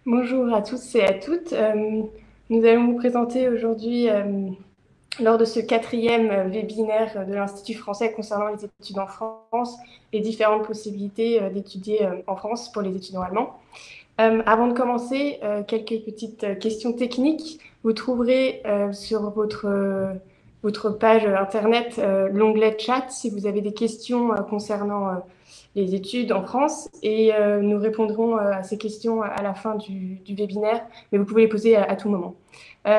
Bonjour à tous et à toutes. Nous allons vous présenter aujourd'hui, lors de ce quatrième webinaire de l'Institut français concernant les études en France, les différentes possibilités d'étudier en France pour les étudiants allemands. Avant de commencer, quelques petites questions techniques. Vous trouverez sur votre page internet l'onglet chat si vous avez des questions concernant les études en France et nous répondrons à ces questions à la fin du webinaire, mais vous pouvez les poser à tout moment.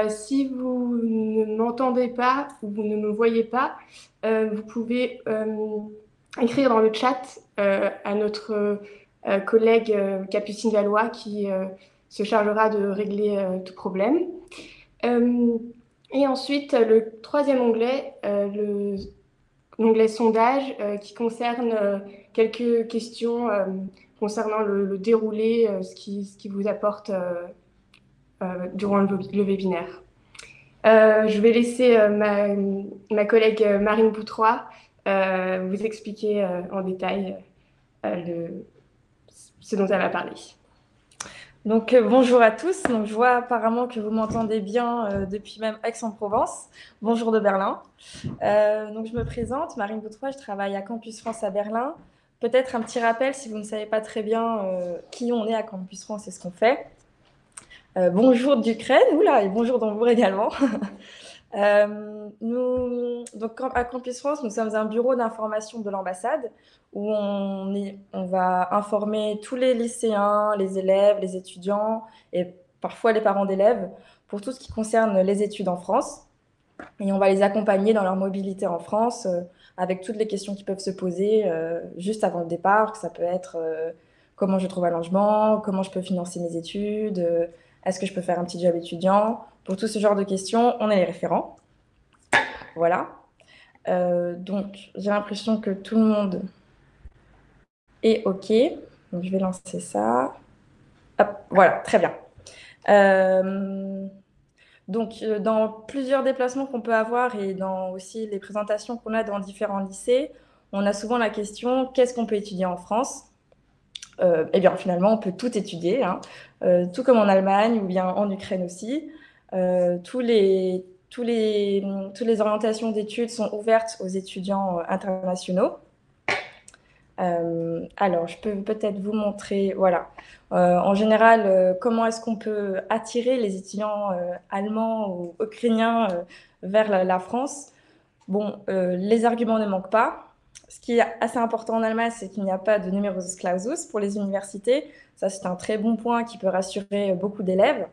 Si vous ne m'entendez pas ou vous ne me voyez pas, vous pouvez écrire dans le chat à notre collègue Capucine Valois qui se chargera de régler tout problème. Euh, et ensuite, le troisième onglet, l'onglet sondage, qui concerne quelques questions concernant le déroulé, ce qui vous apporte durant le webinaire. Je vais laisser ma collègue Marine Boutrois vous expliquer en détail ce dont elle va parler. Donc bonjour à tous. Donc je vois apparemment que vous m'entendez bien depuis même Aix-en-Provence. Bonjour de Berlin. Donc je me présente, Marine Boutrois, je travaille à Campus France à Berlin. Peut-être un petit rappel si vous ne savez pas très bien qui on est à Campus France et ce qu'on fait. Bonjour d'Ukraine, oula, et bonjour d'Hambourg également. Donc à Campus France, nous sommes un bureau d'information de l'ambassade où on va informer tous les lycéens, les élèves, les étudiants et parfois les parents d'élèves pour tout ce qui concerne les études en France. Et on va les accompagner dans leur mobilité en France avec toutes les questions qui peuvent se poser juste avant le départ. Ça peut être comment je trouve un logement, comment je peux financer mes études, est-ce que je peux faire un petit job étudiant. Pour tout ce genre de questions, on est les référents. Voilà. Donc, j'ai l'impression que tout le monde est OK. Donc, je vais lancer ça. Hop, voilà, très bien. Donc, dans plusieurs déplacements qu'on peut avoir et dans aussi les présentations qu'on a dans différents lycées, on a souvent la question qu'est-ce qu'on peut étudier en France? Eh bien, finalement, on peut tout étudier, hein, tout comme en Allemagne ou bien en Ukraine aussi. Toutes les orientations d'études sont ouvertes aux étudiants internationaux. Alors, je peux peut-être vous montrer, voilà. En général, comment est-ce qu'on peut attirer les étudiants allemands ou ukrainiens vers la France? Bon, les arguments ne manquent pas. Ce qui est assez important en Allemagne, c'est qu'il n'y a pas de numerus clausus pour les universités. Ça, c'est un très bon point qui peut rassurer beaucoup d'élèves.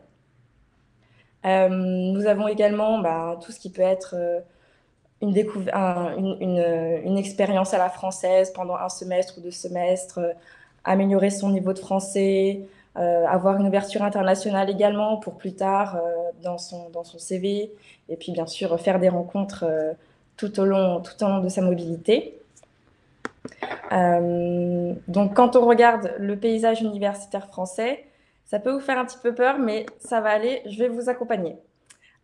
Nous avons également tout ce qui peut être une expérience à la française pendant un semestre ou 2 semestres, améliorer son niveau de français, avoir une ouverture internationale également pour plus tard dans son CV, et puis bien sûr faire des rencontres tout au long de sa mobilité. Donc quand on regarde le paysage universitaire français, ça peut vous faire un petit peu peur, mais ça va aller, je vais vous accompagner.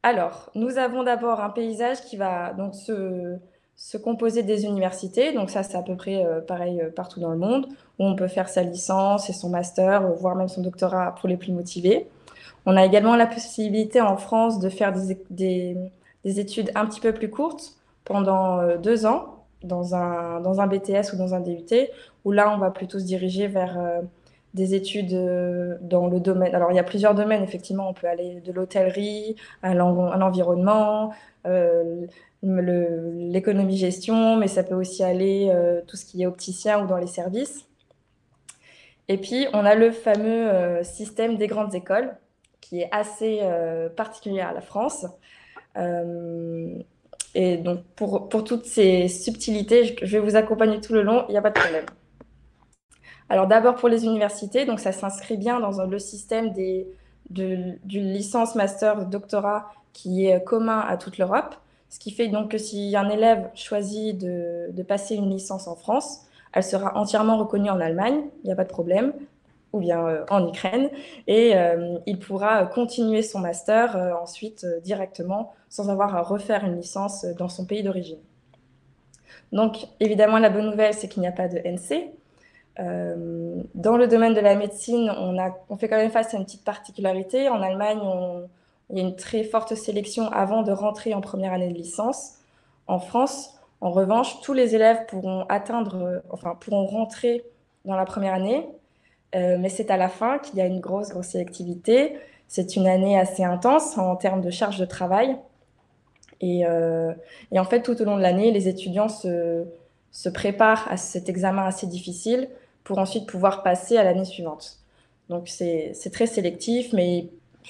Alors, nous avons d'abord un paysage qui va donc se composer des universités. Donc ça, c'est à peu près pareil partout dans le monde, où on peut faire sa licence et son master, voire même son doctorat pour les plus motivés. On a également la possibilité en France de faire des études un petit peu plus courtes pendant 2 ans dans un BTS ou dans un DUT, où là, on va plutôt se diriger vers des études dans le domaine. Alors, il y a plusieurs domaines, effectivement. On peut aller de l'hôtellerie à l'environnement, l'économie-gestion, mais ça peut aussi aller tout ce qui est opticien ou dans les services. Et puis, on a le fameux système des grandes écoles, qui est assez particulier à la France. Et donc, pour toutes ces subtilités, je vais vous accompagner tout le long, il n'y a pas de problème. Alors, d'abord pour les universités, donc ça s'inscrit bien dans le système du licence, master, doctorat qui est commun à toute l'Europe. Ce qui fait donc que si un élève choisit de passer une licence en France, elle sera entièrement reconnue en Allemagne, il n'y a pas de problème, ou bien en Ukraine, et il pourra continuer son master ensuite directement sans avoir à refaire une licence dans son pays d'origine. Donc évidemment, la bonne nouvelle, c'est qu'il n'y a pas de NC. Dans le domaine de la médecine, on fait quand même face à une petite particularité. En Allemagne, il y a une très forte sélection avant de rentrer en première année de licence. En France, en revanche, tous les élèves pourront rentrer dans la première année, mais c'est à la fin qu'il y a une grosse sélectivité. C'est une année assez intense en termes de charge de travail. Et en fait, tout au long de l'année, les étudiants se préparent à cet examen assez difficile pour ensuite pouvoir passer à l'année suivante. Donc c'est très sélectif, mais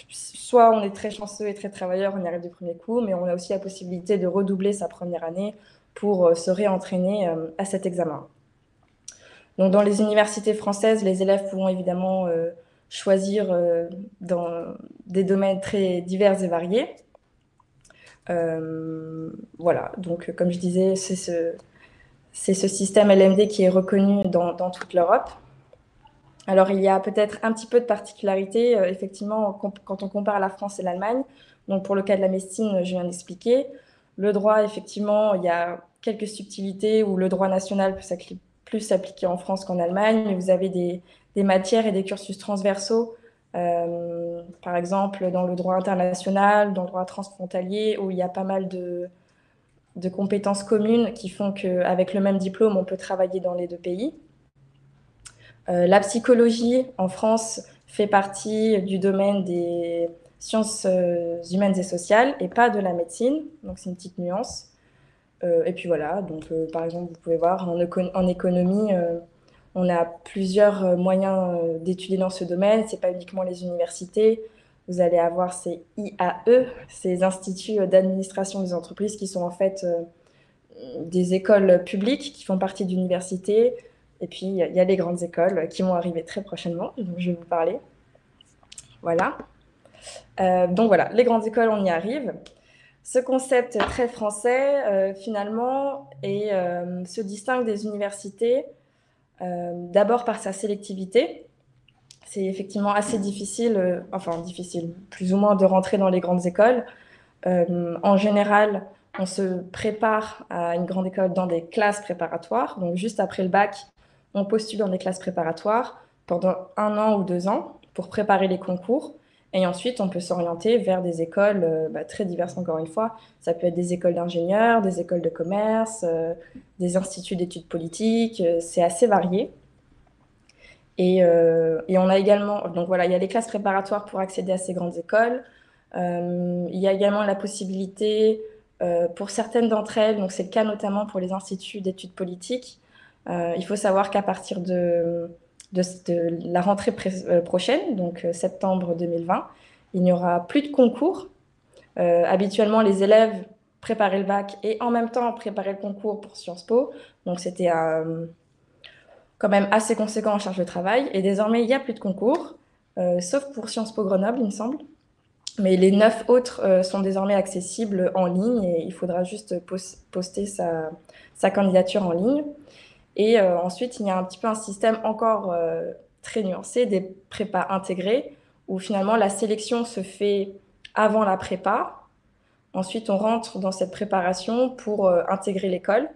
soit on est très chanceux et très travailleur, on y arrive du premier coup, mais on a aussi la possibilité de redoubler sa première année pour se réentraîner à cet examen. Donc dans les universités françaises, les élèves pourront évidemment choisir dans des domaines très divers et variés. Voilà, donc comme je disais, c'est ce système LMD qui est reconnu dans toute l'Europe. Alors il y a peut-être un petit peu de particularité, effectivement, quand on compare la France et l'Allemagne. Donc pour le cas de la médecine, je viens d'expliquer. Le droit, effectivement, il y a quelques subtilités où le droit national peut plus s'appliquer en France qu'en Allemagne. Vous avez des matières et des cursus transversaux, par exemple dans le droit international, dans le droit transfrontalier, où il y a pas mal de compétences communes qui font qu'avec le même diplôme, on peut travailler dans les deux pays. La psychologie en France fait partie du domaine des sciences humaines et sociales et pas de la médecine, donc c'est une petite nuance. Et puis voilà, donc par exemple, vous pouvez voir en économie, on a plusieurs moyens d'étudier dans ce domaine. C'est pas uniquement les universités. Vous allez avoir ces IAE, ces instituts d'administration des entreprises, qui sont en fait des écoles publiques qui font partie d'universités. Et puis, il y a les grandes écoles qui vont arriver très prochainement, dont je vais vous parler. Voilà. Donc voilà, les grandes écoles, on y arrive. Ce concept très français, finalement, se distingue des universités d'abord par sa sélectivité. C'est effectivement assez difficile, plus ou moins, de rentrer dans les grandes écoles. En général, on se prépare à une grande école dans des classes préparatoires. Donc, juste après le bac, on postule dans des classes préparatoires pendant 1 an ou 2 ans pour préparer les concours. Et ensuite, on peut s'orienter vers des écoles très diverses, encore une fois. Ça peut être des écoles d'ingénieurs, des écoles de commerce, des instituts d'études politiques. C'est assez varié. Et on a également, donc voilà, il y a les classes préparatoires pour accéder à ces grandes écoles. Il y a également la possibilité, pour certaines d'entre elles, donc c'est le cas notamment pour les instituts d'études politiques, il faut savoir qu'à partir de la rentrée prochaine, donc septembre 2020, il n'y aura plus de concours. Habituellement, les élèves préparaient le bac et en même temps préparaient le concours pour Sciences Po. Donc c'était quand même assez conséquent en charge de travail. Et désormais, il n'y a plus de concours, sauf pour Sciences Po Grenoble, il me semble. Mais les 9 autres sont désormais accessibles en ligne et il faudra juste poster sa candidature en ligne. Et ensuite, il y a un petit peu un système encore très nuancé des prépas intégrés où finalement la sélection se fait avant la prépa. Ensuite, on rentre dans cette préparation pour intégrer l'école.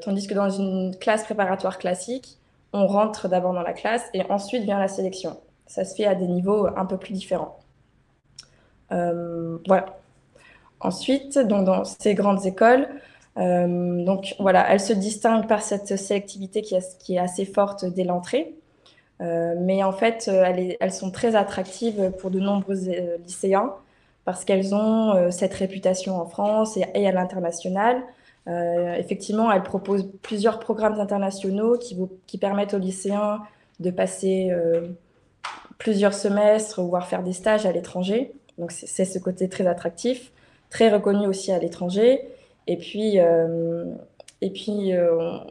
Tandis que dans une classe préparatoire classique, on rentre d'abord dans la classe et ensuite vient la sélection. Ça se fait à des niveaux un peu plus différents. Voilà. Ensuite, donc dans ces grandes écoles, donc voilà, elles se distinguent par cette sélectivité qui est assez forte dès l'entrée. Mais en fait, elles sont très attractives pour de nombreux lycéens parce qu'elles ont cette réputation en France et à l'international. Effectivement, elles proposent plusieurs programmes internationaux qui permettent aux lycéens de passer plusieurs semestres, voire faire des stages à l'étranger. Donc c'est ce côté très attractif, très reconnu aussi à l'étranger. Et puis,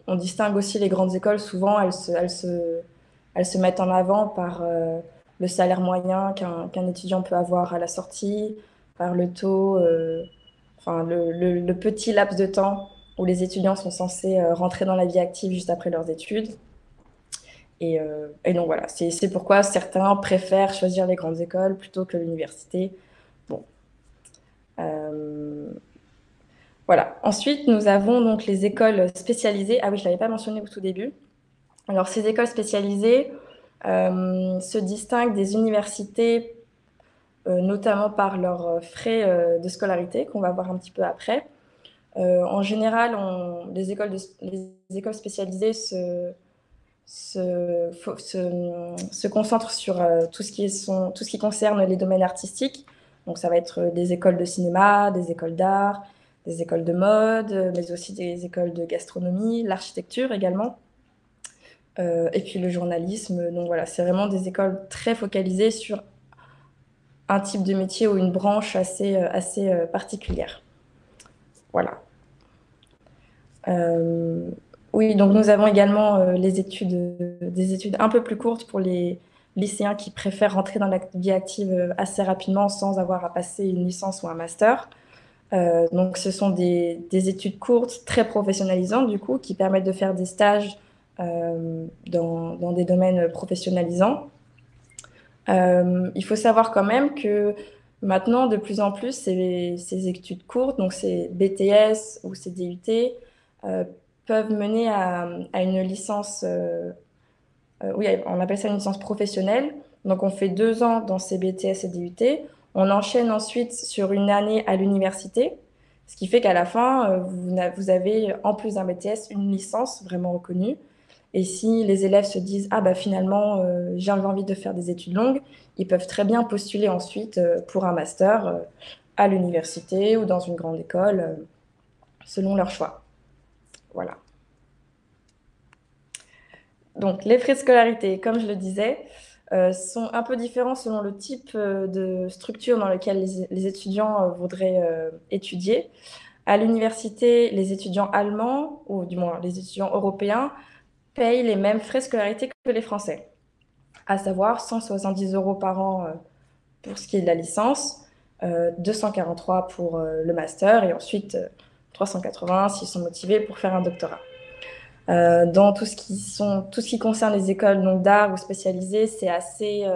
on distingue aussi les grandes écoles. Souvent, elles se mettent en avant par le salaire moyen qu'un étudiant peut avoir à la sortie, par le taux, le petit laps de temps où les étudiants sont censés rentrer dans la vie active juste après leurs études. Et donc voilà, c'est pourquoi certains préfèrent choisir les grandes écoles plutôt que l'université. Bon. Voilà. Ensuite, nous avons donc les écoles spécialisées. Ah oui, je ne l'avais pas mentionné au tout début. Alors, ces écoles spécialisées se distinguent des universités, notamment par leurs frais de scolarité, qu'on va voir un petit peu après. En général, les écoles spécialisées se concentrent sur tout ce qui concerne les domaines artistiques. Donc, ça va être des écoles de cinéma, des écoles d'art, des écoles de mode, mais aussi des écoles de gastronomie, l'architecture également. Et puis le journalisme. Donc voilà, c'est vraiment des écoles très focalisées sur un type de métier ou une branche assez particulière. Voilà. Oui, donc nous avons également des études un peu plus courtes pour les lycéens qui préfèrent rentrer dans la vie active assez rapidement sans avoir à passer une licence ou un master. Donc ce sont des études courtes, très professionnalisantes du coup, qui permettent de faire des stages dans des domaines professionnalisants. Il faut savoir quand même que maintenant, de plus en plus, ces études courtes, donc ces BTS ou ces DUT, peuvent mener à une licence, oui, on appelle ça une licence professionnelle. Donc, on fait 2 ans dans ces BTS et DUT. On enchaîne ensuite sur une année à l'université, ce qui fait qu'à la fin, vous avez, en plus d'un BTS, une licence vraiment reconnue. Et si les élèves se disent, ah bah finalement, j'ai envie de faire des études longues, ils peuvent très bien postuler ensuite pour un master à l'université ou dans une grande école, selon leur choix. Voilà. Donc, les frais de scolarité, comme je le disais, sont un peu différents selon le type de structure dans laquelle les étudiants voudraient étudier. À l'université, les étudiants allemands, ou du moins les étudiants européens, payent les mêmes frais de scolarité que les Français, à savoir 170 € par an pour ce qui est de la licence, 243 pour le master et ensuite 380 s'ils sont motivés pour faire un doctorat. Dans tout ce qui concerne les écoles donc, d'art ou spécialisées, c'est assez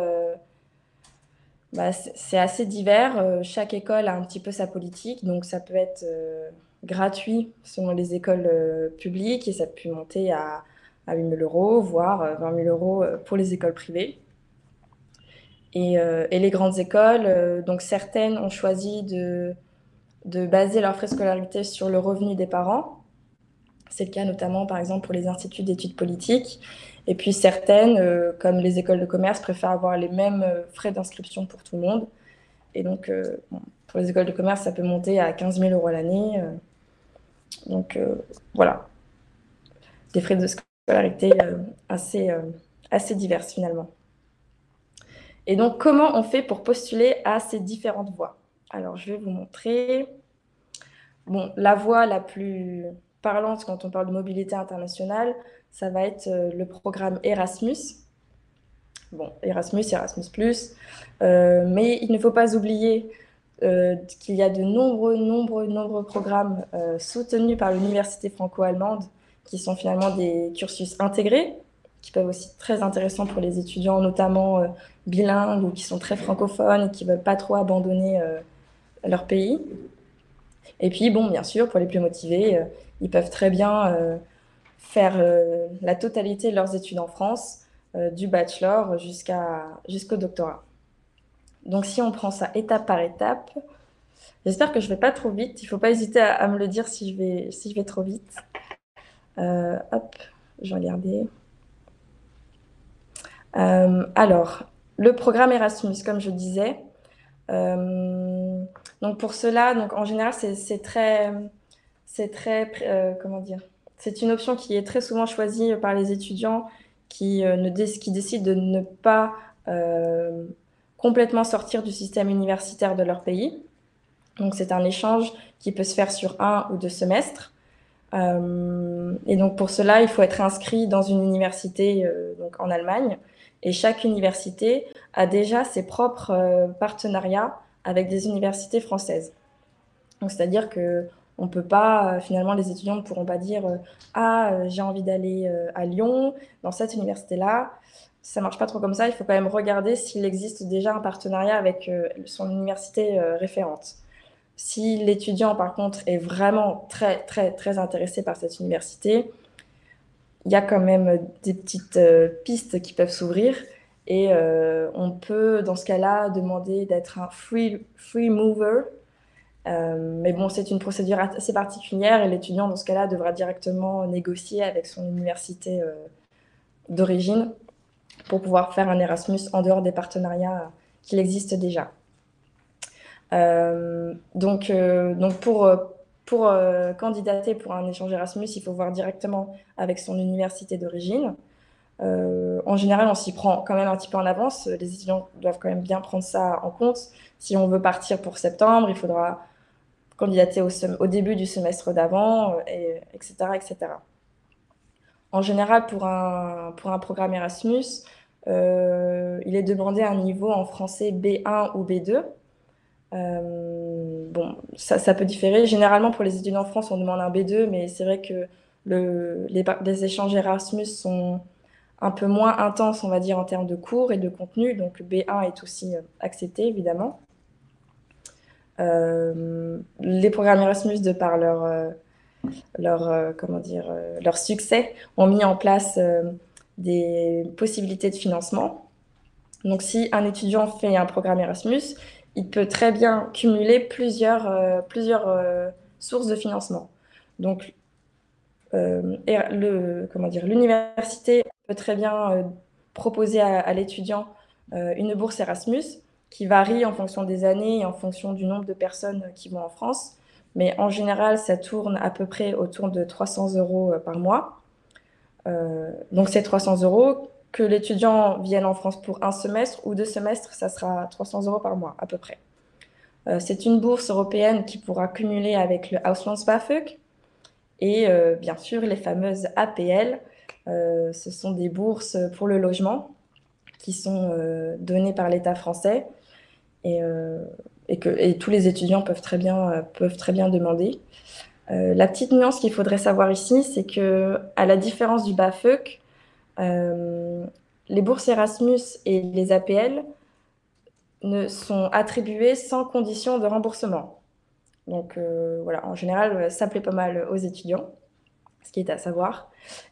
divers. Chaque école a un petit peu sa politique, donc ça peut être gratuit selon les écoles publiques et ça peut monter à 8 000 €, voire 20 000 € pour les écoles privées. Et les grandes écoles, donc certaines ont choisi de baser leurs frais de scolarité sur le revenu des parents. C'est le cas notamment, par exemple, pour les instituts d'études politiques. Et puis certaines, comme les écoles de commerce, préfèrent avoir les mêmes frais d'inscription pour tout le monde. Et donc, bon, pour les écoles de commerce, ça peut monter à 15 000 € l'année. Donc, voilà, des frais de scolarité assez divers finalement. Et donc, comment on fait pour postuler à ces différentes voies? Alors, je vais vous montrer. Bon, la voie la plus parlante quand on parle de mobilité internationale, ça va être le programme Erasmus. Bon, Erasmus, mais il ne faut pas oublier qu'il y a de nombreux programmes soutenus par l'université franco-allemande qui sont finalement des cursus intégrés, qui peuvent aussi être très intéressants pour les étudiants, notamment bilingues ou qui sont très francophones et qui ne veulent pas trop abandonner leur pays. Et puis, bon, bien sûr, pour les plus motivés, ils peuvent très bien faire la totalité de leurs études en France, du bachelor jusqu'au doctorat. Donc, si on prend ça étape par étape, j'espère que je ne vais pas trop vite. Il ne faut pas hésiter à me le dire si je vais trop vite. Hop, je vais regarder. Alors, le programme Erasmus, comme je disais. Donc pour cela, donc en général, comment dire, c'est une option qui est très souvent choisie par les étudiants qui décident de ne pas complètement sortir du système universitaire de leur pays. Donc c'est un échange qui peut se faire sur 1 ou 2 semestres. Et donc pour cela, il faut être inscrit dans une université donc en Allemagne. Et chaque université a déjà ses propres partenariats avec des universités françaises. Donc c'est-à-dire que on peut pas, finalement, les étudiants ne pourront pas dire j'ai envie d'aller à Lyon, dans cette université-là. Ça marche pas trop comme ça. Il faut quand même regarder s'il existe déjà un partenariat avec son université référente. Si l'étudiant, par contre, est vraiment très intéressé par cette université, il y a quand même des petites pistes qui peuvent s'ouvrir et on peut, dans ce cas-là, demander d'être un free mover. Mais bon, c'est une procédure assez particulière et l'étudiant, dans ce cas-là, devra directement négocier avec son université d'origine pour pouvoir faire un Erasmus en dehors des partenariats qu'il existe déjà. Donc pour candidater pour un échange Erasmus, il faut voir directement avec son université d'origine. En général, on s'y prend quand même un petit peu en avance. Les étudiants doivent quand même bien prendre ça en compte. Si on veut partir pour septembre, il faudra candidater au début du semestre d'avant, etc., etc. En général, pour un programme Erasmus, il est demandé un niveau en français B1 ou B2. Bon, ça peut différer. Généralement, pour les étudiants en France, on demande un B2, mais c'est vrai que les échanges Erasmus sont un peu moins intenses, on va dire, en termes de cours et de contenu. Donc, le B1 est aussi accepté, évidemment. Les programmes Erasmus, de par leur succès, ont mis en place des possibilités de financement. Donc, si un étudiant fait un programme Erasmus, il peut très bien cumuler plusieurs sources de financement. Donc, l'université peut très bien proposer à l'étudiant une bourse Erasmus qui varie en fonction des années et en fonction du nombre de personnes qui vont en France. Mais en général, ça tourne à peu près autour de 300 € par mois. Donc, ces 300 €, que l'étudiant vienne en France pour un semestre ou 2 semestres, ça sera 300 € par mois à peu près. C'est une bourse européenne qui pourra cumuler avec le Auslandsbafög et bien sûr les fameuses APL. Ce sont des bourses pour le logement qui sont données par l'État français et tous les étudiants peuvent très bien demander. La petite nuance qu'il faudrait savoir ici, c'est que, à la différence du BAföG, les bourses Erasmus et les APL ne sont attribuées sans condition de remboursement. Donc voilà, en général, ça plaît pas mal aux étudiants, ce qui est à savoir.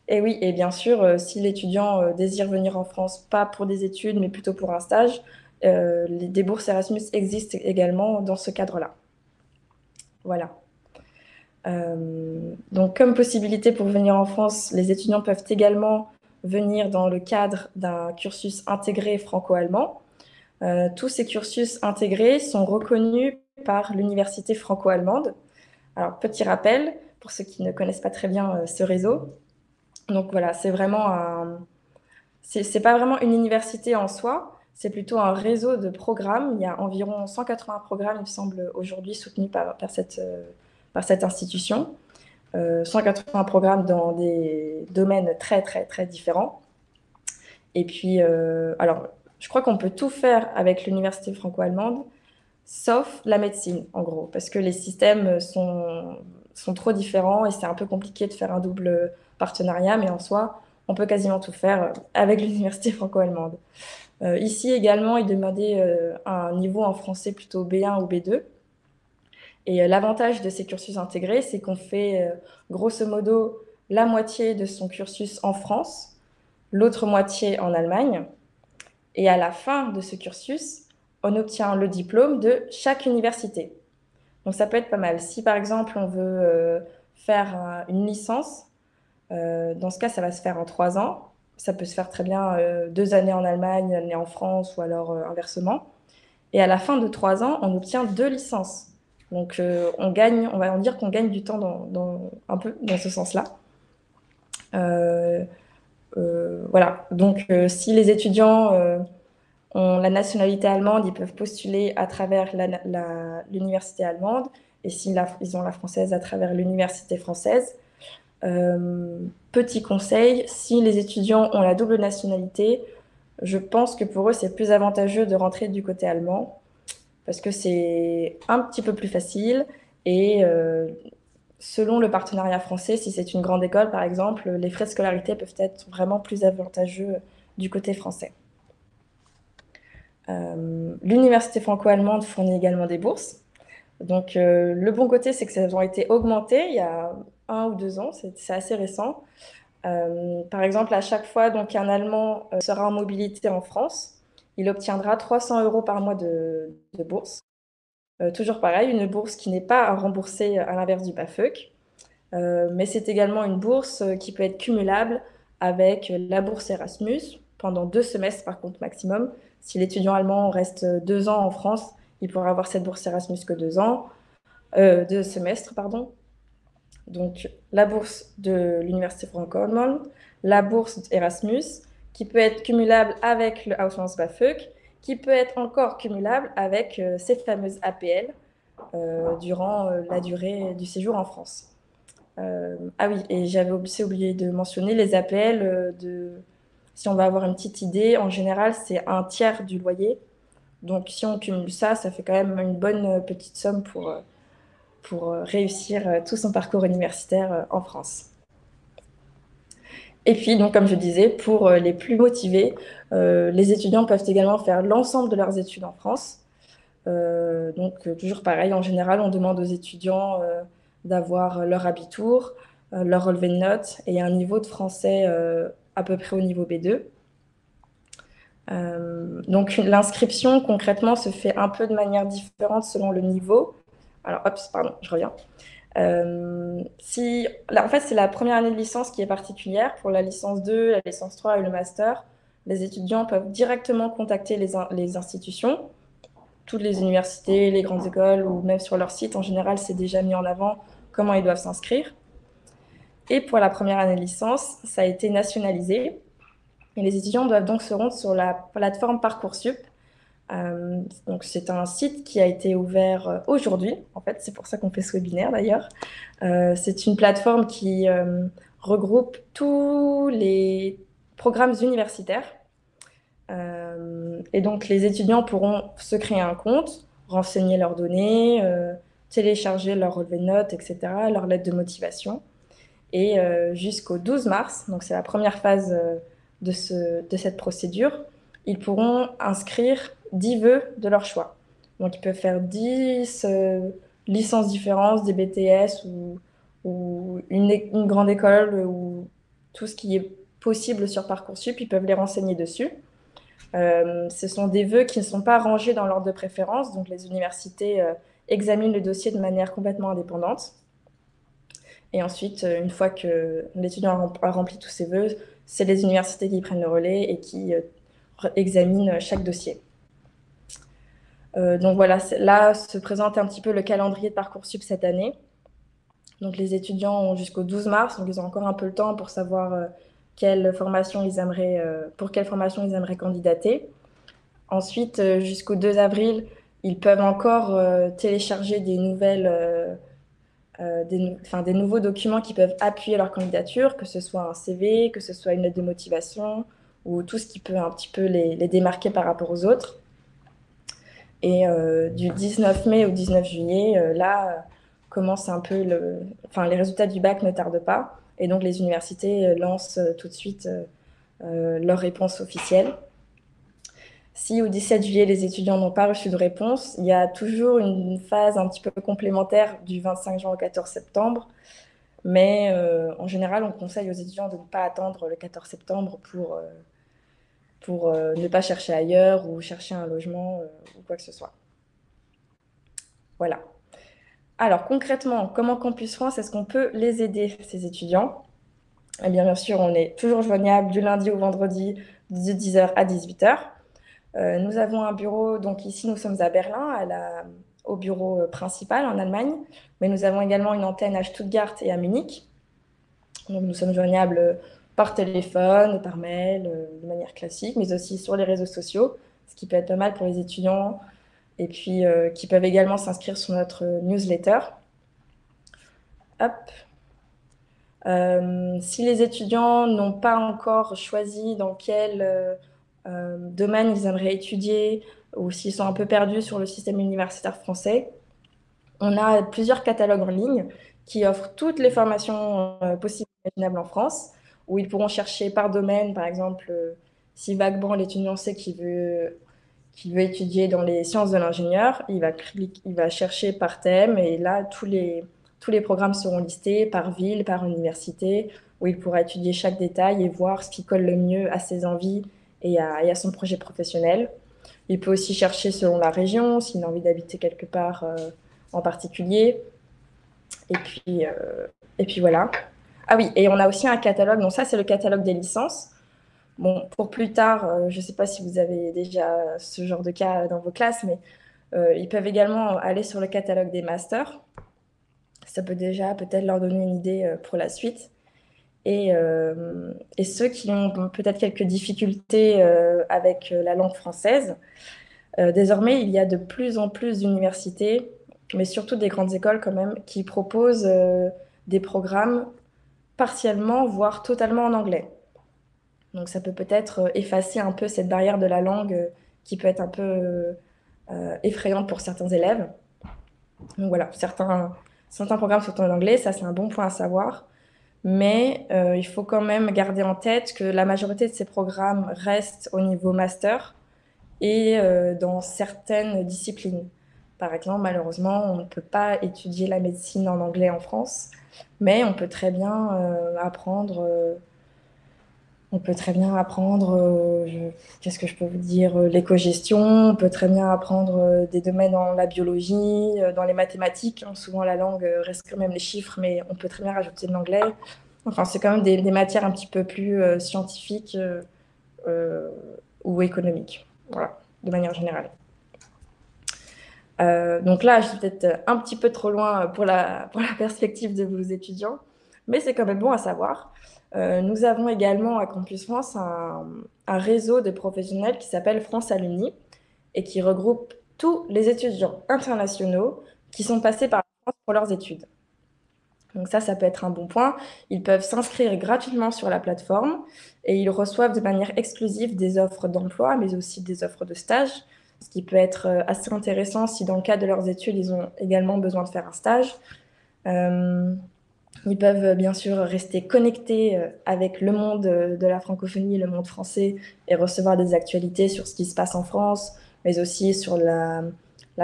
Et oui, et bien sûr, si l'étudiant désire venir en France, pas pour des études, mais plutôt pour un stage, des bourses Erasmus existent également dans ce cadre-là. Voilà. Donc, comme possibilité pour venir en France, les étudiants peuvent également venir dans le cadre d'un cursus intégré franco-allemand. Tous ces cursus intégrés sont reconnus par l'université franco-allemande. Alors, petit rappel, pour ceux qui ne connaissent pas très bien ce réseau. Donc voilà, c'est pas vraiment une université en soi, c'est plutôt un réseau de programmes. Il y a environ 180 programmes, il me semble, aujourd'hui soutenus par cette institution. 180 programmes dans des domaines très, très, très différents. Et puis, alors, je crois qu'on peut tout faire avec l'université franco-allemande, sauf la médecine, en gros, parce que les systèmes sont trop différents et c'est un peu compliqué de faire un double partenariat, mais en soi, on peut quasiment tout faire avec l'université franco-allemande. Ici également, il demandait un niveau en français plutôt B1 ou B2. Et l'avantage de ces cursus intégrés, c'est qu'on fait grosso modo la moitié de son cursus en France, l'autre moitié en Allemagne. Et à la fin de ce cursus, on obtient le diplôme de chaque université. Donc ça peut être pas mal. Si par exemple on veut faire une licence, dans ce cas ça va se faire en 3 ans. Ça peut se faire très bien 2 années en Allemagne, 1 année en France ou alors inversement. Et à la fin de 3 ans, on obtient 2 licences. Donc on va en dire qu'on gagne du temps un peu dans ce sens-là. Voilà. Donc si les étudiants ont la nationalité allemande, ils peuvent postuler à travers l'université allemande, et s'ils ont la française, à travers l'université française. Petit conseil, si les étudiants ont la double nationalité, je pense que pour eux, c'est plus avantageux de rentrer du côté allemand, parce que c'est un petit peu plus facile, et selon le partenariat français, si c'est une grande école, par exemple, les frais de scolarité peuvent être vraiment plus avantageux du côté français. L'université franco-allemande fournit également des bourses. Donc, le bon côté, c'est que ça ont été augmentées il y a 1 ou 2 ans, c'est assez récent. Par exemple, à chaque fois qu'un Allemand sera en mobilité en France, il obtiendra 300 € par mois de bourse. Toujours pareil, une bourse qui n'est pas à rembourser à l'inverse du BAföG, mais c'est également une bourse qui peut être cumulable avec la bourse Erasmus pendant 2 semestres par contre maximum. Si l'étudiant allemand reste 2 ans en France, il pourra avoir cette bourse Erasmus que 2 semestres, pardon. Donc la bourse de l'Université franco-allemande, la bourse Erasmus, qui peut être cumulable avec le Auslands BAföG, qui peut être encore cumulable avec ces fameuses APL durant la durée du séjour en France. Ah oui, et j'avais aussi oublié de mentionner les APL si on va avoir une petite idée, en général, c'est un tiers du loyer. Donc si on cumule ça, ça fait quand même une bonne petite somme pour réussir tout son parcours universitaire en France. Et puis, donc, comme je disais, pour les plus motivés, les étudiants peuvent également faire l'ensemble de leurs études en France. Toujours pareil, en général, on demande aux étudiants d'avoir leur abitur, leur relevé de notes et un niveau de français à peu près au niveau B2. Donc l'inscription, concrètement, se fait un peu de manière différente selon le niveau. Alors, hop, pardon, je reviens. En fait, c'est la première année de licence qui est particulière. Pour la licence 2, la licence 3 et le master, les étudiants peuvent directement contacter les institutions, toutes les universités, les grandes écoles, ou même sur leur site, en général, c'est déjà mis en avant comment ils doivent s'inscrire. Et pour la première année de licence, ça a été nationalisé. Et les étudiants doivent donc se rendre sur la plateforme Parcoursup. Donc c'est un site qui a été ouvert aujourd'hui, en fait, c'est pour ça qu'on fait ce webinaire d'ailleurs. C'est une plateforme qui regroupe tous les programmes universitaires. Et donc les étudiants pourront se créer un compte, renseigner leurs données, télécharger leur relevé de notes, etc., leur lettre de motivation. Et jusqu'au 12 mars, donc c'est la première phase de cette procédure, ils pourront inscrire 10 vœux de leur choix. Donc ils peuvent faire 10 licences différentes, des BTS ou une grande école ou tout ce qui est possible sur Parcoursup, ils peuvent les renseigner dessus. Ce sont des vœux qui ne sont pas rangés dans l'ordre de préférence, donc les universités examinent le dossier de manière complètement indépendante. Et ensuite, une fois que l'étudiant a rempli tous ses vœux, c'est les universités qui prennent le relais et qui examinent chaque dossier. Donc voilà, là se présente un petit peu le calendrier de Parcoursup cette année. Donc les étudiants ont jusqu'au 12 mars, donc ils ont encore un peu le temps pour savoir pour quelle formation ils aimeraient candidater. Ensuite, jusqu'au 2 avril, ils peuvent encore télécharger des des nouveaux documents qui peuvent appuyer leur candidature, que ce soit un CV, que ce soit une lettre de motivation ou tout ce qui peut un petit peu les démarquer par rapport aux autres. Et du 19 mai au 19 juillet, là, commence un peu les résultats du bac ne tardent pas. Et donc, les universités lancent tout de suite leur réponse officielle. Si au 17 juillet, les étudiants n'ont pas reçu de réponse, il y a toujours une phase un petit peu complémentaire du 25 juin au 14 septembre. Mais en général, on conseille aux étudiants de ne pas attendre le 14 septembre pour ne pas chercher ailleurs ou chercher un logement ou quoi que ce soit. Voilà. Alors concrètement, comment Campus France, est-ce qu'on peut les aider, ces étudiants? Eh bien sûr, on est toujours joignable du lundi au vendredi de 10h à 18h. Nous avons un bureau, donc ici nous sommes à Berlin, au bureau principal en Allemagne, mais nous avons également une antenne à Stuttgart et à Munich. Donc nous sommes joignables par téléphone, par mail, de manière classique, mais aussi sur les réseaux sociaux, ce qui peut être pas mal pour les étudiants, et puis qui peuvent également s'inscrire sur notre newsletter. Hop. Si les étudiants n'ont pas encore choisi dans quel domaine ils aimeraient étudier ou s'ils sont un peu perdus sur le système universitaire français, on a plusieurs catalogues en ligne qui offrent toutes les formations possibles et imaginables en France, où ils pourront chercher par domaine, par exemple, si vaguement l'étudiant sait qu'il veut étudier dans les sciences de l'ingénieur, il va chercher par thème et là, tous tous les programmes seront listés par ville, par université, où il pourra étudier chaque détail et voir ce qui colle le mieux à ses envies et à son projet professionnel. Il peut aussi chercher selon la région, s'il a envie d'habiter quelque part en particulier. Et puis voilà. Ah oui, et on a aussi un catalogue. Donc ça, c'est le catalogue des licences. Bon, pour plus tard, je ne sais pas si vous avez déjà ce genre de cas dans vos classes, mais ils peuvent également aller sur le catalogue des masters. Ça peut déjà peut-être leur donner une idée pour la suite. Et ceux qui ont peut-être quelques difficultés avec la langue française, désormais, il y a de plus en plus d'universités, mais surtout des grandes écoles quand même, qui proposent des programmes partiellement, voire totalement en anglais. Donc ça peut peut-être effacer un peu cette barrière de la langue qui peut être un peu effrayante pour certains élèves. Donc voilà, certains programmes sont en anglais, ça c'est un bon point à savoir. Mais il faut quand même garder en tête que la majorité de ces programmes restent au niveau master et dans certaines disciplines. Par exemple, malheureusement, on ne peut pas étudier la médecine en anglais en France, mais on peut très bien apprendre. Qu'est-ce que je peux vous dire, l'éco-gestion. On peut très bien apprendre des domaines dans la biologie, dans les mathématiques. Hein. Souvent, la langue reste quand même les chiffres, mais on peut très bien rajouter de l'anglais. Enfin, c'est quand même des matières un petit peu plus scientifiques ou économiques, voilà, de manière générale. Donc là, je suis peut-être un petit peu trop loin pour la perspective de vos étudiants, mais c'est quand même bon à savoir. Nous avons également à Campus France un réseau de professionnels qui s'appelle France Alumni et qui regroupe tous les étudiants internationaux qui sont passés par la France pour leurs études. Donc ça peut être un bon point. Ils peuvent s'inscrire gratuitement sur la plateforme et ils reçoivent de manière exclusive des offres d'emploi, mais aussi des offres de stage, ce qui peut être assez intéressant si dans le cadre de leurs études, ils ont également besoin de faire un stage. Ils peuvent bien sûr rester connectés avec le monde de la francophonie, le monde français, et recevoir des actualités sur ce qui se passe en France, mais aussi sur la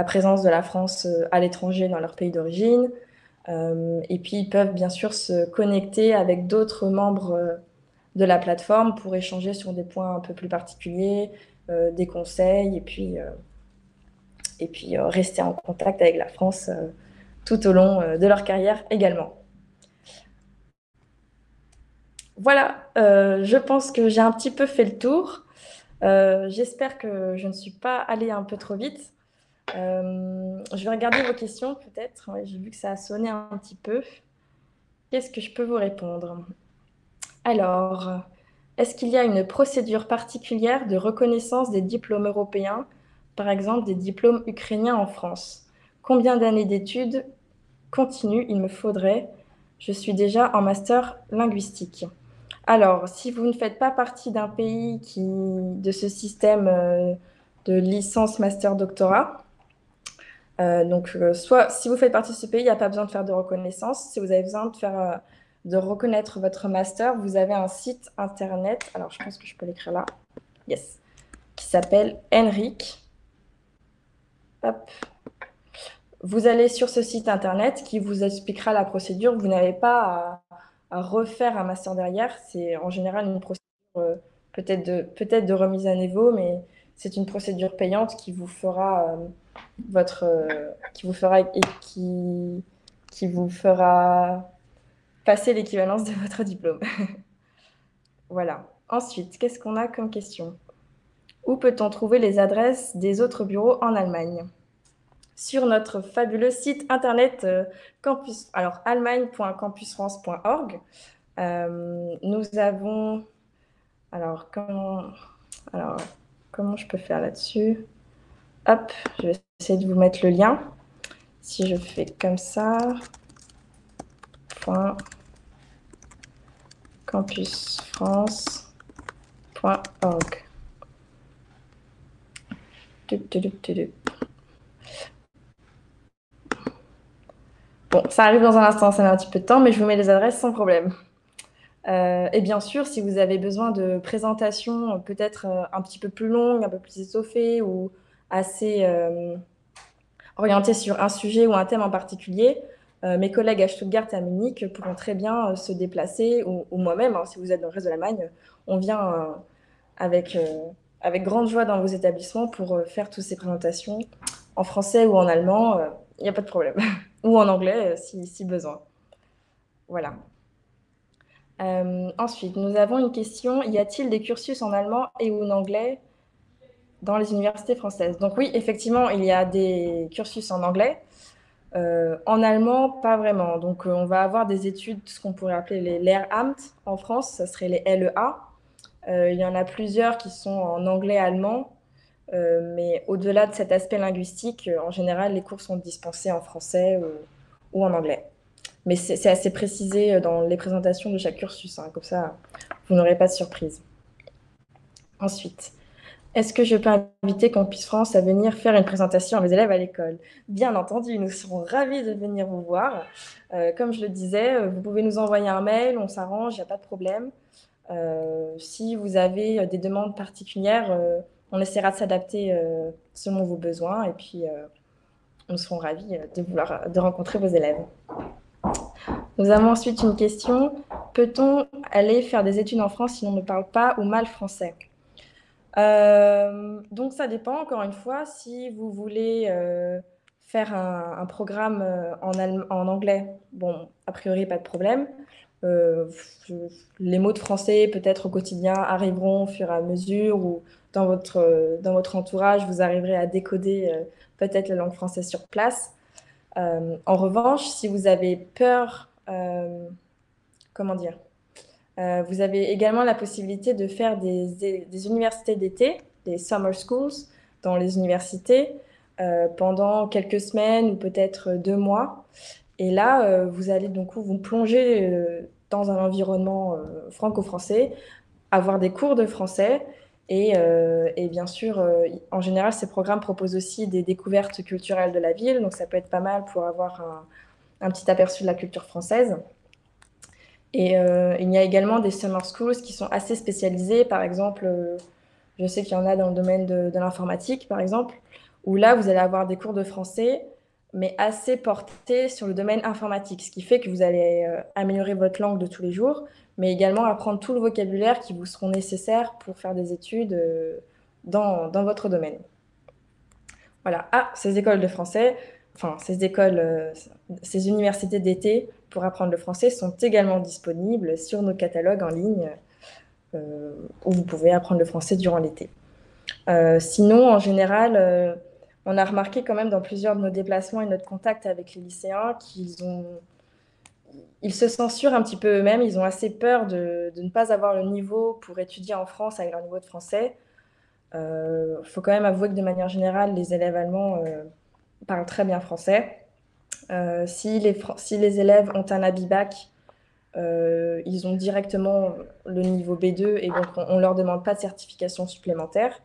présence de la France à l'étranger dans leur pays d'origine. Et puis, ils peuvent bien sûr se connecter avec d'autres membres de la plateforme pour échanger sur des points un peu plus particuliers, des conseils, et puis rester en contact avec la France tout au long de leur carrière également. Voilà, je pense que j'ai un petit peu fait le tour. J'espère que je ne suis pas allée un peu trop vite. Je vais regarder vos questions peut-être. Ouais, j'ai vu que ça a sonné un petit peu. Qu'est-ce que je peux vous répondre? Alors, est-ce qu'il y a une procédure particulière de reconnaissance des diplômes européens, par exemple des diplômes ukrainiens en France? Combien d'années d'études continues il me faudrait? Je suis déjà en master linguistique. Alors, si vous ne faites pas partie d'un pays de ce système de licence, master, doctorat, soit si vous faites partie de ce pays, il n'y a pas besoin de faire de reconnaissance. Si vous avez besoin de reconnaître votre master, vous avez un site internet, alors je pense que je peux l'écrire là, yes, qui s'appelle Henrik. Hop. Vous allez sur ce site internet qui vous expliquera la procédure. Vous n'avez pas à refaire un master derrière. C'est en général une procédure peut-être de remise à niveau, mais c'est une procédure payante qui vous fera qui vous fera passer l'équivalence de votre diplôme. Voilà. Ensuite, qu'est-ce qu'on a comme question? Où peut-on trouver les adresses des autres bureaux en Allemagne? Sur notre fabuleux site internet allemagne.campusfrance.org. Nous avons... Alors, comment je peux faire là-dessus? Hop, je vais essayer de vous mettre le lien. Si je fais comme ça, .campusfrance.org. Bon, ça arrive dans un instant, ça met un petit peu de temps, mais je vous mets les adresses sans problème. Et bien sûr, si vous avez besoin de présentations peut-être un petit peu plus longues, un peu plus étoffées ou assez orientées sur un sujet ou un thème en particulier, Mes collègues à Stuttgart et à Munich pourront très bien se déplacer, ou moi-même, hein, si vous êtes dans le reste de l'Allemagne, on vient avec, avec grande joie dans vos établissements pour faire toutes ces présentations en français ou en allemand, il n'y a pas de problème. Ou en anglais si besoin. Voilà. Ensuite, nous avons une question. Y a-t-il des cursus en allemand et ou en anglais dans les universités françaises? Donc oui, effectivement, il y a des cursus en anglais. En allemand, pas vraiment. Donc on va avoir des études, ce qu'on pourrait appeler les Lehramt en France, ça serait les LEA. Il y en a plusieurs qui sont en anglais-allemand. Mais au-delà de cet aspect linguistique, en général, les cours sont dispensés en français ou en anglais. Mais c'est assez précisé dans les présentations de chaque cursus, hein, comme ça, vous n'aurez pas de surprise. Ensuite, est-ce que je peux inviter Campus France à venir faire une présentation à mes élèves à l'école? Bien entendu, nous serons ravis de venir vous voir. Comme je le disais, vous pouvez nous envoyer un mail, on s'arrange, il n'y a pas de problème. Si vous avez des demandes particulières, on essaiera de s'adapter selon vos besoins et puis nous serons ravis de rencontrer vos élèves. Nous avons ensuite une question. Peut-on aller faire des études en France si l'on ne parle pas ou mal français? Donc ça dépend, encore une fois, si vous voulez faire un programme en anglais, bon, a priori, pas de problème. Euh, les mots de français, peut-être au quotidien, arriveront au fur et à mesure ou dans votre entourage, vous arriverez à décoder peut-être la langue française sur place. En revanche, si vous avez peur, comment dire, vous avez également la possibilité de faire des universités d'été, des summer schools, dans les universités pendant quelques semaines ou peut-être 2 mois. Et là, vous allez donc vous plonger dans un environnement franco-français, avoir des cours de français. Et bien sûr, en général, ces programmes proposent aussi des découvertes culturelles de la ville. Donc ça peut être pas mal pour avoir un petit aperçu de la culture française. Et il y a également des summer schools qui sont assez spécialisés. Par exemple, je sais qu'il y en a dans le domaine de l'informatique, par exemple, où là, vous allez avoir des cours de français, mais assez portés sur le domaine informatique, ce qui fait que vous allez améliorer votre langue de tous les jours, mais également apprendre tout le vocabulaire qui vous seront nécessaires pour faire des études dans votre domaine. Voilà. Ah, ces écoles de français, enfin, ces universités d'été pour apprendre le français sont également disponibles sur nos catalogues en ligne où vous pouvez apprendre le français durant l'été. Sinon, en général, on a remarqué quand même dans plusieurs de nos déplacements et notre contact avec les lycéens ils se censurent un petit peu eux-mêmes, ils ont assez peur de ne pas avoir le niveau pour étudier en France avec leur niveau de français. Faut quand même avouer que de manière générale, les élèves allemands parlent très bien français. Si les élèves ont un habit bac, ils ont directement le niveau B2 et donc on ne leur demande pas de certification supplémentaire.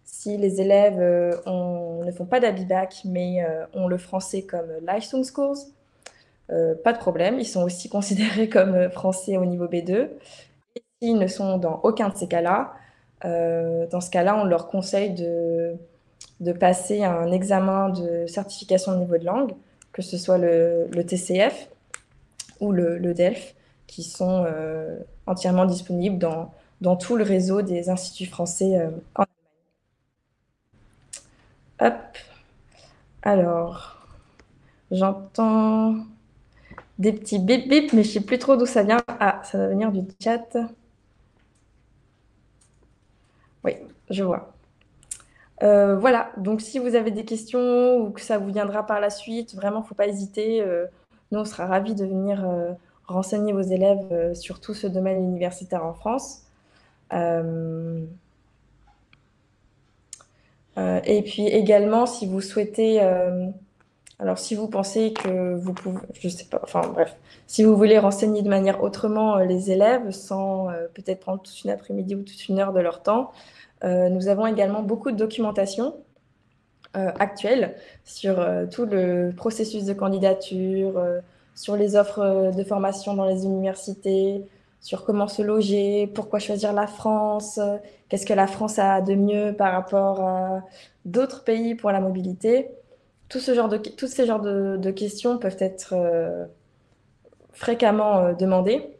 Si les élèves ne font pas d'habit bac mais ont le français comme Leistungskurs, pas de problème, ils sont aussi considérés comme français au niveau B2. Et s'ils ne sont dans aucun de ces cas-là, dans ce cas-là, on leur conseille de passer un examen de certification de niveau de langue, que ce soit le TCF ou le DELF, qui sont entièrement disponibles dans tout le réseau des instituts français en Allemagne. Hop. Alors, j'entends des petits bip bip, mais je ne sais plus trop d'où ça vient. Ah, ça va venir du chat. Oui, je vois. Voilà, donc si vous avez des questions ou que ça vous viendra par la suite, vraiment, il ne faut pas hésiter. Nous, on sera ravis de venir renseigner vos élèves sur tout ce domaine universitaire en France. Et puis également, si vous souhaitez, alors si vous pensez que vous pouvez, je sais pas, enfin bref, si vous voulez renseigner de manière autrement les élèves sans peut-être prendre toute une après-midi ou toute une heure de leur temps, nous avons également beaucoup de documentation actuelle sur tout le processus de candidature, sur les offres de formation dans les universités, sur comment se loger, pourquoi choisir la France, qu'est-ce que la France a de mieux par rapport à d'autres pays pour la mobilité. tous ces genres de questions peuvent être fréquemment demandées.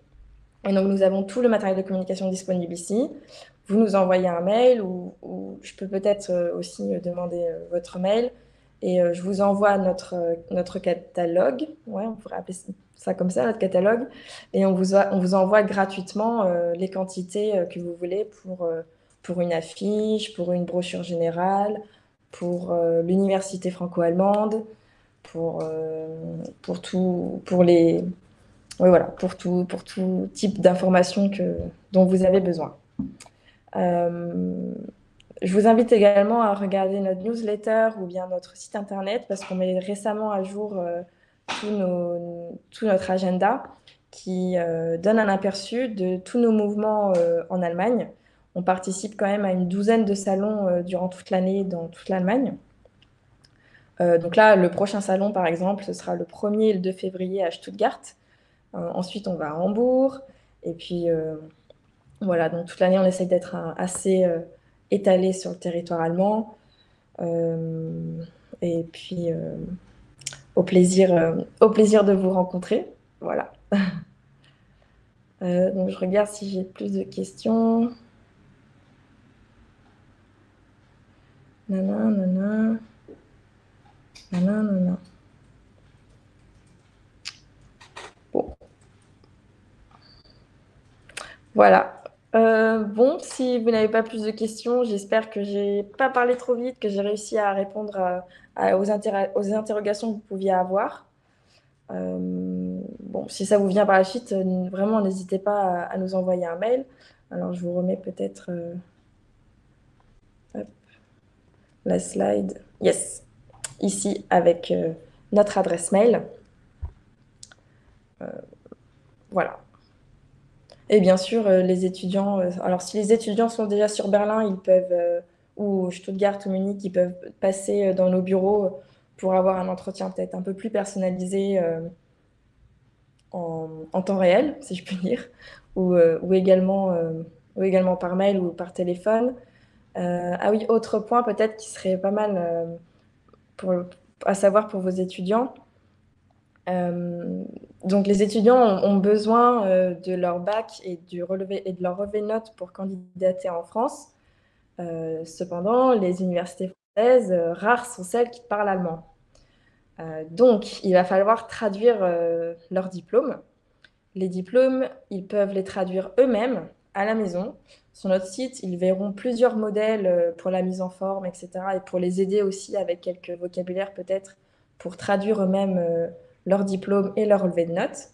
Et donc, nous avons tout le matériel de communication disponible ici. Vous nous envoyez un mail ou je peux peut-être aussi demander votre mail et je vous envoie notre catalogue. Ouais, on pourrait appeler ça comme ça, notre catalogue. Et on vous envoie gratuitement les quantités que vous voulez pour une affiche, pour une brochure générale, pour l'université franco-allemande, pour tout, pour les, oui, voilà, pour tout type d'informations dont vous avez besoin. Euh, je vous invite également à regarder notre newsletter ou bien notre site internet parce qu'on met récemment à jour tout notre agenda qui donne un aperçu de tous nos mouvements en Allemagne. On participe quand même à une douzaine de salons durant toute l'année dans toute l'Allemagne. Donc là, le prochain salon, par exemple, ce sera le 1er et le 2 février à Stuttgart. Ensuite, on va à Hambourg. Et puis, voilà, donc toute l'année, on essaye d'être assez étalé sur le territoire allemand. Et puis, au plaisir de vous rencontrer. Voilà. Donc, je regarde si j'ai plus de questions. Nana, nana. Nana, nana. Bon. Voilà. Bon, si vous n'avez pas plus de questions, j'espère que j'ai pas parlé trop vite, que j'ai réussi à répondre aux interrogations que vous pouviez avoir. Bon, si ça vous vient par la suite, vraiment, n'hésitez pas à nous envoyer un mail. Alors, je vous remets peut-être la slide. Yes, ici avec notre adresse mail. Voilà. Et bien sûr, les étudiants, alors si les étudiants sont déjà sur Berlin, ils peuvent, ou Stuttgart ou Munich, ils peuvent passer dans nos bureaux pour avoir un entretien peut-être un peu plus personnalisé en temps réel, si je puis dire, ou également par mail ou par téléphone. Ah oui, autre point peut-être qui serait pas mal à savoir pour vos étudiants. Donc les étudiants ont besoin de leur bac et de leur relevé de notes pour candidater en France. Cependant, les universités françaises, rares sont celles qui parlent allemand. Donc, il va falloir traduire leurs diplômes. Les diplômes, ils peuvent les traduire eux-mêmes à la maison. Sur notre site, ils verront plusieurs modèles pour la mise en forme, etc. Et pour les aider aussi avec quelques vocabulaires peut-être pour traduire eux-mêmes leurs diplômes et leurs relevés de notes.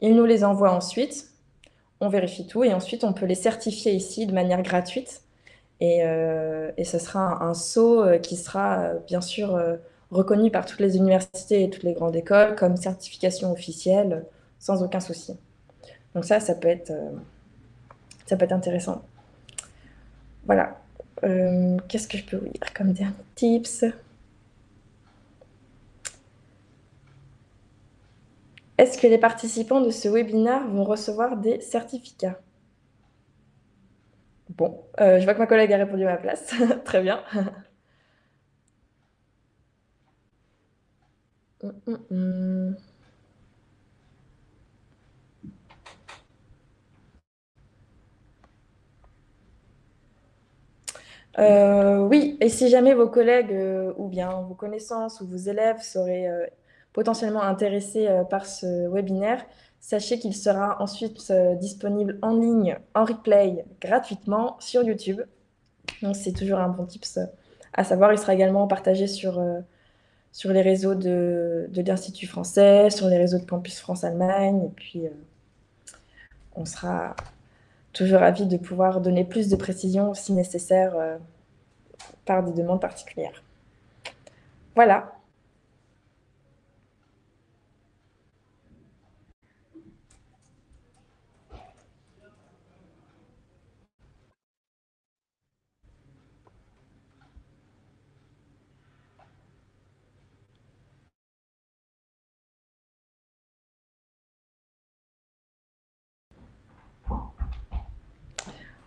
Ils nous les envoient ensuite. On vérifie tout et ensuite on peut les certifier ici de manière gratuite. Et ce sera un sceau qui sera bien sûr reconnu par toutes les universités et toutes les grandes écoles comme certification officielle sans aucun souci. Donc ça peut être intéressant. Voilà. Qu'est-ce que je peux vous dire comme dernier tips? Est-ce que les participants de ce webinaire vont recevoir des certificats? Bon, je vois que ma collègue a répondu à ma place. Très bien. Oui, et si jamais vos collègues ou bien vos connaissances ou vos élèves seraient potentiellement intéressés par ce webinaire, sachez qu'il sera ensuite disponible en ligne, en replay, gratuitement sur YouTube. Donc c'est toujours un bon tips à savoir. Il sera également partagé sur les réseaux de l'Institut français, sur les réseaux de Campus France-Allemagne. Et puis, on sera toujours ravis de pouvoir donner plus de précisions si nécessaire par des demandes particulières. Voilà.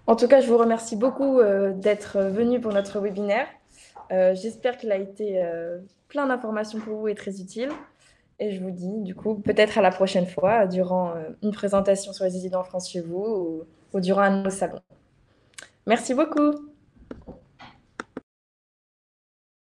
En tout cas, je vous remercie beaucoup d'être venu pour notre webinaire. J'espère qu'il a été plein d'informations pour vous et très utile. Et je vous dis, du coup, peut-être à la prochaine fois, durant une présentation sur les étudiants en France chez vous ou durant un de nos salons. Merci beaucoup.